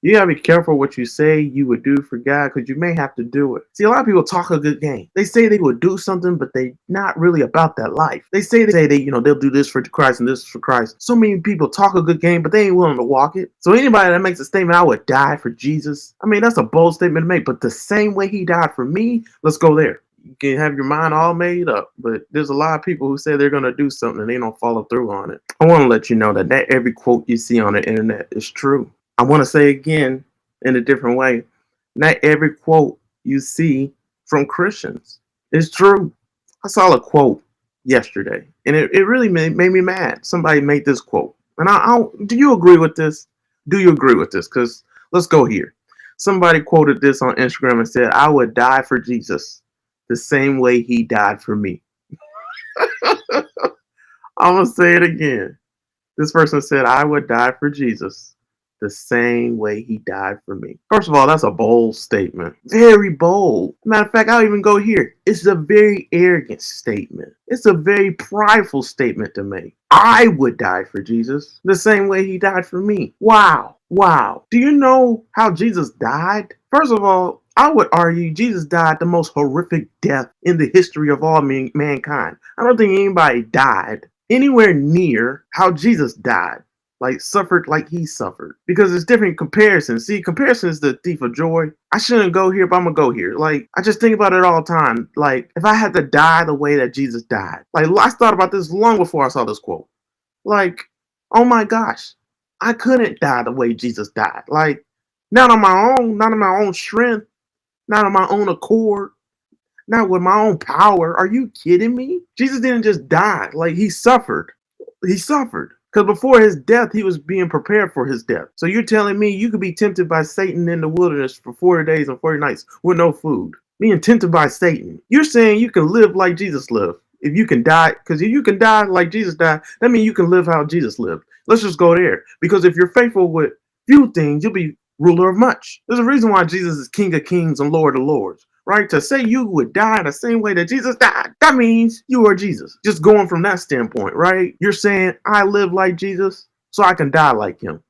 You gotta be careful what you say you would do for God because you may have to do it. See, a lot of people talk a good game. They say they would do something, but they not really about that life. They say they'll do this for Christ and this for Christ. So many people talk a good game, but they ain't willing to walk it. So anybody that makes a statement, I would die for Jesus. I mean, that's a bold statement to make, but the same way he died for me, let's go there. You can have your mind all made up, but there's a lot of people who say they're going to do something and they don't follow through on it. I want to let you know that not every quote you see on the internet is true. I want to say again in a different way, not every quote you see from Christians is true. I saw a quote yesterday and it really made me mad. Somebody made this quote. And do you agree with this? Do you agree with this? Because let's go here. Somebody quoted this on Instagram and said, I would die for Jesus the same way he died for me. I'm going to say it again. This person said, I would die for Jesus the same way he died for me. First of all, that's a bold statement. Very bold. Matter of fact, I'll even go here. It's a very arrogant statement. It's a very prideful statement to make. I would die for Jesus the same way he died for me. Wow. Wow. Do you know how Jesus died? First of all, I would argue Jesus died the most horrific death in the history of all mankind. I don't think anybody died anywhere near how Jesus died. Like suffered like he suffered, because it's different comparisons. See, comparison is the thief of joy. I shouldn't go here, but I'm gonna go here. Like, I just think about it all the time. Like, if I had to die the way that Jesus died, like I thought about this long before I saw this quote. Like, oh my gosh, I couldn't die the way Jesus died. Like, not on my own, not on my own strength, not on my own accord, not with my own power. Are you kidding me? Jesus didn't just die. Like, he suffered. He suffered. Because before his death, he was being prepared for his death. So you're telling me you could be tempted by Satan in the wilderness for 40 days and 40 nights with no food. Being tempted by Satan. You're saying you can live like Jesus lived. If you can die, because if you can die like Jesus died, that means you can live how Jesus lived. Let's just go there. Because if you're faithful with few things, you'll be ruler of much. There's a reason why Jesus is King of Kings and Lord of Lords. Right? To say you would die the same way that Jesus died, that means you are Jesus. Just going from that standpoint, right? You're saying I live like Jesus so I can die like him.